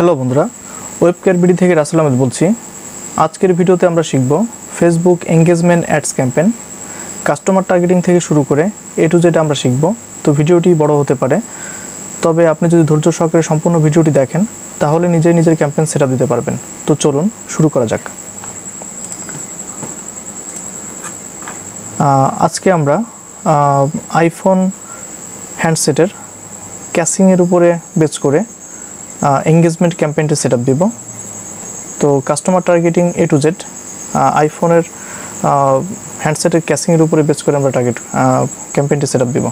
Hello বন্ধুরা, ওয়েবকেয়ার BD থেকে রাসেল আহমেদ বলছি। আজকের ভিডিওতে আমরা শিখব Facebook engagement ads campaign, customer targeting থেকে শুরু করে এ টু জেড আমরা শিখব। তো ভিডিওটি বড় হতে পারে, তবে আপনি যদি ধৈর্য সহকারে সম্পূর্ণ ভিডিওটি দেখেন তাহলে নিজের ক্যাম্পেইন সেটআপ দিতে পারবেন। তো চলুন শুরু করা যাক। আজকে আমরা আইফোন হ্যান্ডসেটের ক্যাসিংয়ের উপরে বেস করে এঙ্গেজমেন্ট ক্যাম্পেইনটি সেটআপ দেব। তো customer targeting A to Z আইফোনের হ্যান্ডসেটের ক্যাসিংয়ের উপরে বেস করে আমরা ক্যাম্পেইনটি সেটআপ দেব।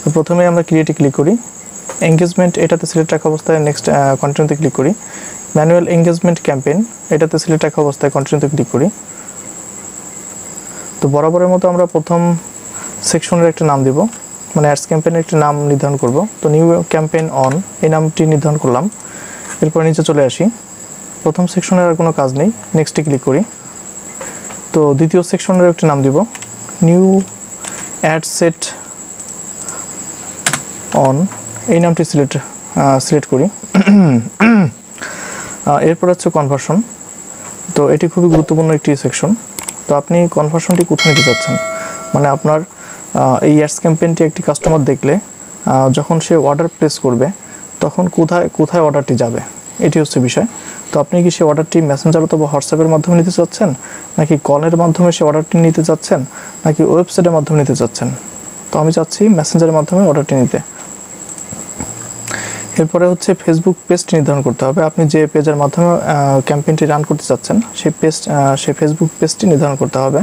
তো প্রথমে আমরা ক্রিয়েটে ক্লিক করি, এঙ্গেজমেন্ট এটাতে সিলেক্ট রাখা অবস্থায় নেক্সট কন্টিনিউতে ক্লিক করি, ম্যানুয়াল এঙ্গেজমেন্ট ক্যাম্পেইন এটাতে সিলেক্ট রাখা অবস্থায় কন্টিনিউতে ক্লিক করি। তো বরাবরের মতো আমরা প্রথম সেকশনের একটা নাম দেব, মানে অ্যাডস ক্যাম্পেইনের একটি নাম নির্ধারণ করব। তো নিউ ক্যাম্পেইন অন এই নামটি নির্ধারণ করলাম। এরপর নিচে চলে আসি, প্রথম সেকশনের আর কোনো কাজ নেই, নেক্সটে ক্লিক করি। তো দ্বিতীয় সেকশনের একটি নাম দিব, নিউ অ্যাড সেট অন এই নামটি সিলেক্ট করি। এরপর হচ্ছে কনভার্সন। তো এটি খুবই গুরুত্বপূর্ণ একটি সেকশন। তো আপনি কনভার্সনটি কোথায় নিতে চাচ্ছেন, মানে আপনার এই অ্যাডস ক্যাম্পেইনটি একটি কাস্টমার দেখলে যখন সে অর্ডার প্লেস করবে তখন কোথায় অর্ডারটি যাবে, এটি হচ্ছে বিষয়। তো আপনি কি সে অর্ডারটি মেসেঞ্জার অথবা হোয়াটসঅ্যাপের মাধ্যমে নিতে চাচ্ছেন, নাকি কলের মাধ্যমে সে অর্ডারটি নিতে চাচ্ছেন, নাকি ওয়েবসাইটের মাধ্যমে নিতে চাচ্ছেন? তো আমি চাচ্ছি মেসেঞ্জারের মাধ্যমে অর্ডারটি নিতে। এরপরে হচ্ছে ফেসবুক পেজটি নির্ধারণ করতে হবে। আপনি যে পেজের মাধ্যমে ক্যাম্পেইনটি রান করতে চাচ্ছেন সেই ফেসবুক পেজটি নির্ধারণ করতে হবে।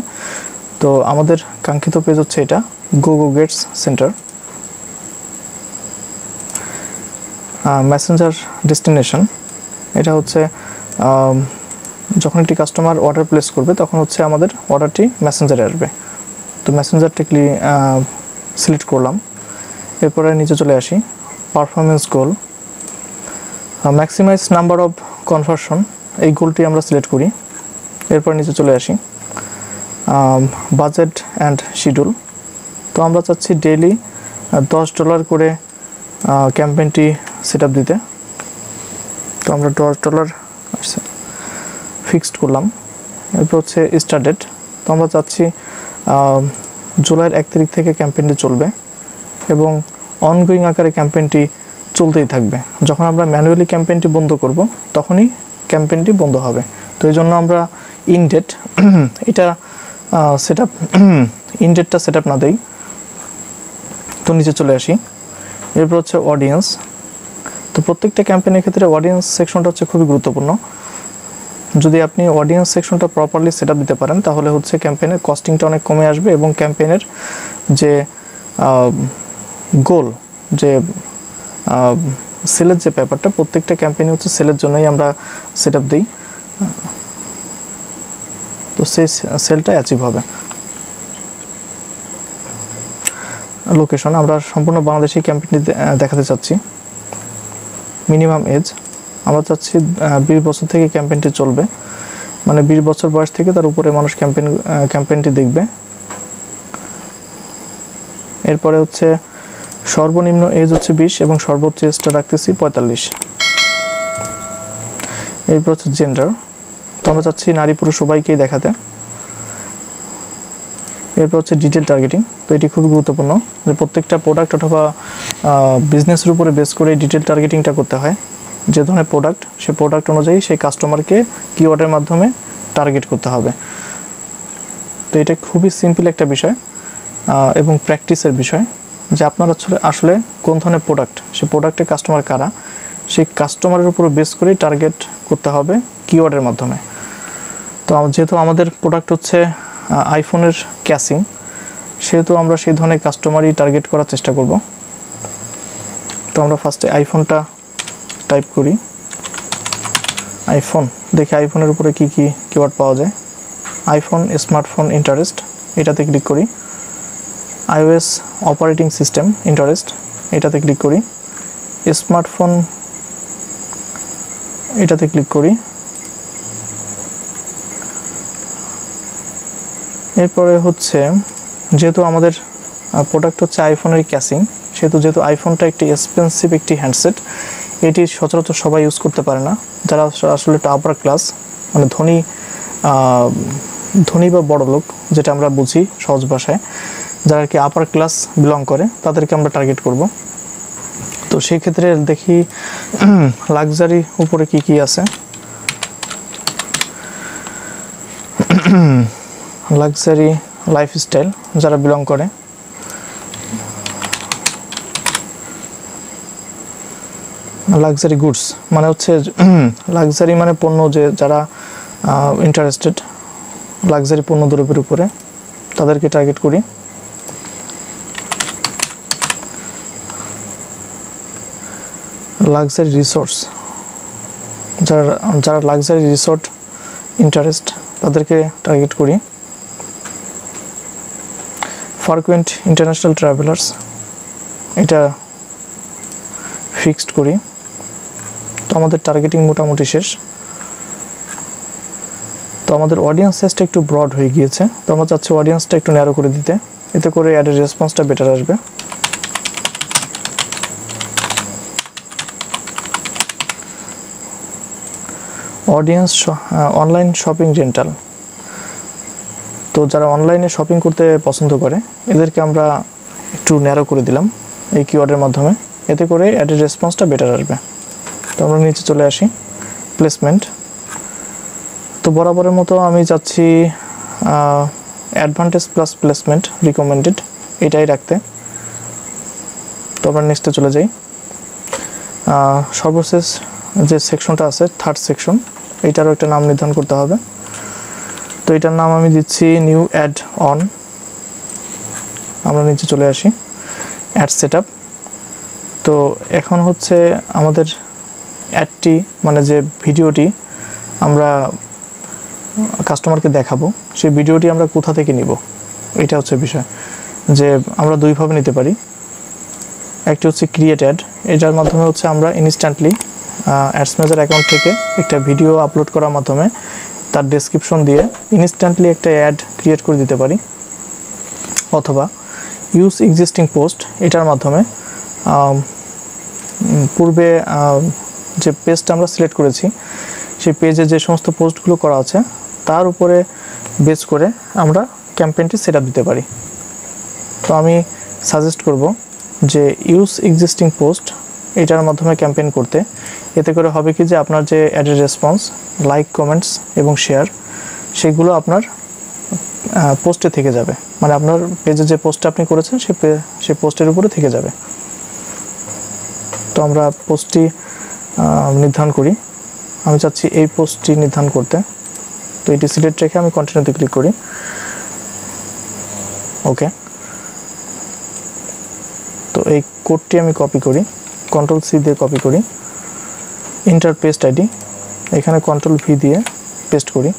তো আমাদের কাঙ্ক্ষিত পেজ হচ্ছে এটা, গো গেটস সেন্টার। মেসেঞ্জার ডেস্টিনেশন এটা হচ্ছে যখন একটি কাস্টমার অর্ডার প্লেস করবে তখন হচ্ছে আমাদের অর্ডারটি মেসেঞ্জারে আসবে। তো মেসেঞ্জারটি সিলেক্ট করলাম। এরপরে নিচে চলে আসি, performance goal, maximise number of conversion এই গোলটি আমরা সিলেক্ট করি। এরপর নিচে চলে আসি, বাজেট অ্যান্ড শিডিউল। তো আমরা চাচ্ছি ডেইলি $10 করে ক্যাম্পেইনটি সেটআপ দিতে। তো আমরা $10 ফিক্সড করলাম। এরপর হচ্ছে স্টার্ট ডেট। তো আমরা চাচ্ছি জুলাইয়ের 1 তারিখ থেকে ক্যাম্পেইনটি চলবে এবং অনগোয়িং আকারে ক্যাম্পেইনটি চলতেই থাকবে। যখন আমরা ম্যানুয়ালি ক্যাম্পেইনটি বন্ধ করব তখনই ক্যাম্পেইনটি বন্ধ হবে। তো এই জন্য আমরা ইনডেট এটা সেটআপ ইনডেটটা সেটআপ না দেই। তো নিচে চলে আসি, এরপর হচ্ছে অডিয়েন্স। তো প্রত্যেকটা ক্যাম্পেইনের ক্ষেত্রে অডিয়েন্স সেকশনটা হচ্ছে খুবই গুরুত্বপূর্ণ। যদি আপনি অডিয়েন্স সেকশনটা প্রপারলি সেটআপ দিতে পারেন তাহলে হচ্ছে ক্যাম্পেইনের কস্টিংটা অনেক কমে আসবে এবং ক্যাম্পেইনের যে গোল, যে সেলের যে ব্যাপারটা, প্রত্যেকটা ক্যাম্পেইন হচ্ছে সেলের জন্যই আমরা সেটআপ দিই। তো সেই সেলটা অ্যাচিভ হবে। লোকেশন আমরা সম্পূর্ণ বাংলাদেশি ক্যাম্পেইনটি দেখাতে চাচ্ছি। মিনিমাম এজ আমরা চাচ্ছি 20 বছর থেকে ক্যাম্পেইনটি চলবে, মানে 20 বছর বয়স থেকে তার উপরে মানুষ ক্যাম্পেইনটি দেখবে। এরপরে হচ্ছে সর্বনিম্ন এজ হচ্ছে 20 এবং সর্বোচ্চ এজটা রাখতেছি 45। এরপর হচ্ছে জেন্ডার। তো আমরা চাচ্ছি নারী পুরুষ সবাইকেই দেখাতে। এরপর হচ্ছে ডিটেল টার্গেটিং। তো এটি খুবই গুরুত্বপূর্ণ যে প্রত্যেকটা প্রোডাক্ট অথবা বিজনেসের উপরে বেস করে ডিটেল টার্গেটিংটা করতে হয়। যে ধরনের প্রোডাক্ট, সেই প্রোডাক্ট অনুযায়ী সেই কাস্টমারকে কিওয়ার্ডের মাধ্যমে টার্গেট করতে হবে। তো এটা খুবই সিম্পল একটা বিষয় এবং প্র্যাকটিসের বিষয় যে আপনার আসলে কোন ধরনের প্রোডাক্ট, সেই প্রোডাক্টের কাস্টমার কারা, সেই কাস্টমারের উপর বেস করেই টার্গেট করতে হবে কিওয়ার্ডের মাধ্যমে। তো যেহেতু আমাদের প্রোডাক্ট হচ্ছে আইফোনের ক্যাসিং, সেহেতু আমরা সেই ধরনের কাস্টমারই টার্গেট করার চেষ্টা করব। তো আমরা ফার্স্টে আইফোনটা টাইপ করি, আইফোন, দেখি আইফোনের উপরে কি কি কিওয়ার্ড পাওয়া যায়। আইফোন স্মার্টফোন ইন্টারেস্ট এটাতে ক্লিক করি। iOS অপারেটিং সিস্টেম ইন্টারেস্ট এটাতে ক্লিক করি। স্মার্টফোন এটাতে ক্লিক করি। এরপরে হচ্ছে যেহেতু আমাদের প্রোডাক্ট হচ্ছে আইফোনের ক্যাসিং, সেহেতু যেহেতু আইফোনটা একটি এক্সপেন্সিভ একটি হ্যান্ডসেট, এটি সচরাচর সবাই ইউজ করতে পারে না, যারা আসলে একটা আপার ক্লাস, মানে ধনী বা বড় লোক, যেটা আমরা বুঝি সহজ ভাষায়, যারা কি আপার ক্লাস বিলং করে, তাদেরকে আমরা টার্গেট করব। তো সেই ক্ষেত্রে দেখি লাক্সারি উপরে কি কি আছে। লাক্সারি লাইফস্টাইল যারা বিলং করে, লাক্সারি গুডস মানে হচ্ছে লাক্সারি মানে পণ্য, যে যারা ইন্টারেস্টেড লাক্সারি পণ্য দ্রব্যের উপরে, তাদেরকে টার্গেট করি। লাক্সারি রিসোর্টস, যারা লাক্সারি রিসোর্ট ইন্টারেস্ট, তাদেরকে টার্গেট করি। ফ্রিকুয়েন্ট ইন্টারন্যাশনাল ট্রাভেলার্স, এটা ফিক্সড করি। তো আমাদের টার্গেটিং মোটামুটি শেষ। তো আমাদের অডিয়েন্স সাইজটা একটু ব্রড হয়ে গিয়েছে, তো আমরা চাচ্ছি অডিয়েন্সটা একটু ন্যারো করে দিতে, এতে করে অ্যাডের রেসপন্সটা বেটার আসবে। অডিয়েন্স অনলাইন শপিং রেন্টাল, তো যারা অনলাইনে শপিং করতে পছন্দ করে, এদেরকে আমরা একটু ন্যারো করে দিলাম এই কিওয়ার্ডের মাধ্যমে, এতে করে অ্যাডের রেসপন্সটা বেটার আসবে। তো আমরা নিচে চলে আসি, প্লেসমেন্ট। তো বরাবরের মতো আমি চাচ্ছি অ্যাডভান্টেজ প্লাস প্লেসমেন্ট রিকমেন্ডেড এটাই রাখতে। তো আমরা নেক্সটে চলে যাই। সর্বশেষ যে সেকশনটা আছে, থার্ড সেকশন, এইটারও একটা নাম নির্ধারণ করতে হবে। তো এটার নাম আমি দিচ্ছি নিউ অ্যাড অন। আমরা নিচে চলে আসি, অ্যাড সেটআপ। তো এখন হচ্ছে আমাদের অ্যাডটি, মানে যে ভিডিওটি আমরা কাস্টমারকে দেখাবো, সেই ভিডিওটি আমরা কোথা থেকে নিব, এটা হচ্ছে বিষয়। যে আমরা দুইভাবে নিতে পারি। একটি হচ্ছে ক্রিয়েট অ্যাড, এটার মাধ্যমে হচ্ছে আমরা ইনস্ট্যান্টলি অ্যাডস ম্যানেজার অ্যাকাউন্ট থেকে একটা ভিডিও আপলোড করার মাধ্যমে তার ডেসক্রিপশন দিয়ে ইনস্ট্যান্টলি একটা অ্যাড ক্রিয়েট করে দিতে পারি। অথবা ইউজ এক্সিস্টিং পোস্ট, এটার মাধ্যমে পূর্বে যে পেজটা আমরা সিলেক্ট করেছি, সেই পেজে যে সমস্ত পোস্টগুলো করা আছে তার উপরে বেস করে আমরা ক্যাম্পেইনটি সেট আপ দিতে পারি। তো আমি সাজেস্ট করব যে ইউজ এক্সিস্টিং পোস্ট, এটার মাধ্যমে ক্যাম্পেইন করতে। এতে করে হবে কি যে আপনার যে অ্যাডের রেসপন্স, লাইক, কমেন্টস এবং শেয়ার, সেগুলো আপনার পোস্টে থেকে যাবে, মানে আপনার পেজে যে পোস্টটা আপনি করেছেন সেই পোস্টের উপরে থেকে যাবে। তো আমরা পোস্টটি নির্ধারণ করি। আমি চাচ্ছি এই পোস্টটি নির্ধারণ করতে। তো এটি সিলেক্ট রেখে আমি কন্টিনিউতে ক্লিক করি। ওকে, তো এই কোডটি আমি কপি করি, কন্ট্রোল-C দিয়ে কপি করি। ইন্টার পেস্ট আইডি, এখানে কন্ট্রোল-V দিয়ে পেস্ট করি।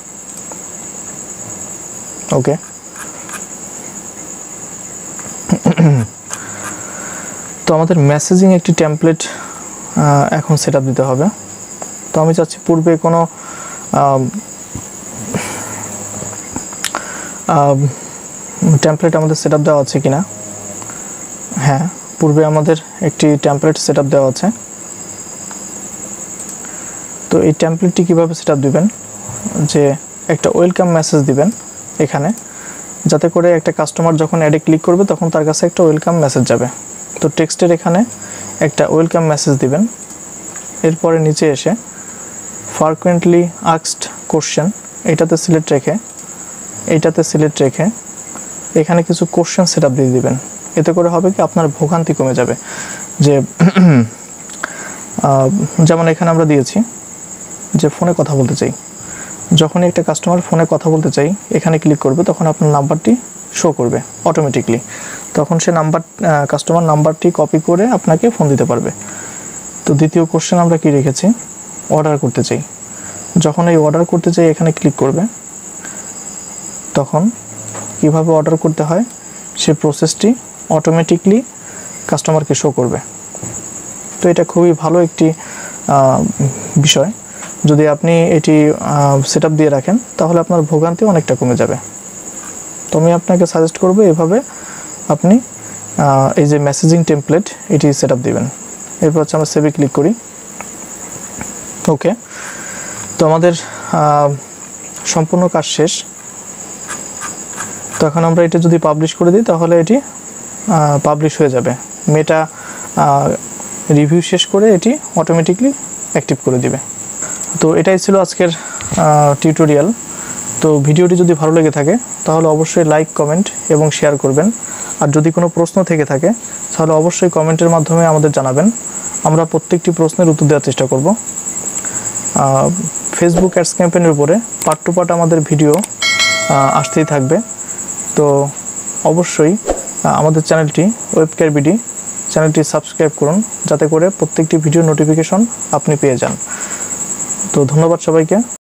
ওকে, তো আমাদের মেসেজিং একটি টেমপ্লেট এখন সেট আপ দিতে হবে। তো আমি চাচ্ছি পূর্বে কোনো টেমপ্লেট আমাদের সেট আপ দেওয়া আছে কিনা। হ্যাঁ, পূর্বে আমাদের একটি টেমপ্লেট সেট আপ দেওয়া আছে। তো এই টেমপ্লেটটি কীভাবে সেট আপ দিবেন, যে একটা ওয়েলকাম মেসেজ দিবেন এখানে, যাতে করে একটা কাস্টমার যখন অ্যাডে ক্লিক করবে তখন তার কাছে একটা ওয়েলকাম মেসেজ যাবে। তো টেক্সটের এখানে একটা ওয়েলকাম মেসেজ দিবেন। এরপরে নিচে এসে ফ্রিকুয়েন্টলি আস্কড কোশ্চেন, এইটাতে সিলেক্ট রেখে এখানে কিছু কোশ্চেন সেট আপ দিয়ে দিবেন। এতে করে হবে কি আপনার ভোগান্তি কমে যাবে। যে যেমন এখানে আমরা দিয়েছি যে ফোনে কথা বলতে চাই। যখনই একটা কাস্টমার ফোনে কথা বলতে চাই, এখানে ক্লিক করবে, তখন আপনার নাম্বারটি শো করবে অটোমেটিকলি। তখন সে কাস্টমার নাম্বারটি কপি করে আপনাকে ফোন দিতে পারবে। তো দ্বিতীয় কোশ্চেন আমরা কি রেখেছি, অর্ডার করতে চাই। যখন এই অর্ডার করতে চাই এখানে ক্লিক করবে, তখন কিভাবে অর্ডার করতে হয় সেই প্রসেসটি অটোমেটিকলি কাস্টমারকে শো করবে। তো এটা খুবই ভালো একটি বিষয়। যদি আপনি এটি সেট আপ দিয়ে রাখেন তাহলে আপনার ভোগান্তি অনেকটা কমে যাবে। তো আমি আপনাকে সাজেস্ট করব এভাবে আপনি এই যে মেসেজিং টেমপ্লেট এটি সেট আপ দেবেন। এরপর হচ্ছে আমরা সেভে ক্লিক করি। ওকে, তো আমাদের সম্পূর্ণ কাজ শেষ। তো এখন আমরা এটা যদি পাবলিশ করে দিই তাহলে এটি পাবলিশ হয়ে যাবে। মেটা রিভিউ শেষ করে এটি অটোমেটিকলি অ্যাক্টিভ করে দিবে। তো এটাই ছিল আজকের টিউটোরিয়াল। তো ভিডিওটি যদি ভালো লেগে থাকে তাহলে অবশ্যই লাইক, কমেন্ট এবং শেয়ার করবেন। আর যদি কোনো প্রশ্ন থেকে থাকে তাহলে অবশ্যই কমেন্টের মাধ্যমে আমাদের জানাবেন। আমরা প্রত্যেকটি প্রশ্নের উত্তর দেওয়ার চেষ্টা করব। ফেসবুক অ্যাডস ক্যাম্পেইনের উপরে পার্ট টু পার্ট আমাদের ভিডিও আসতেই থাকবে। তো অবশ্যই আমাদের চ্যানেলটি ওয়েবকেয়ার বিডি চ্যানেলটি সাবস্ক্রাইব করুন, যাতে করে প্রত্যেকটি ভিডিও নোটিফিকেশন আপনি পেয়ে যান। তো ধন্যবাদ সবাইকে।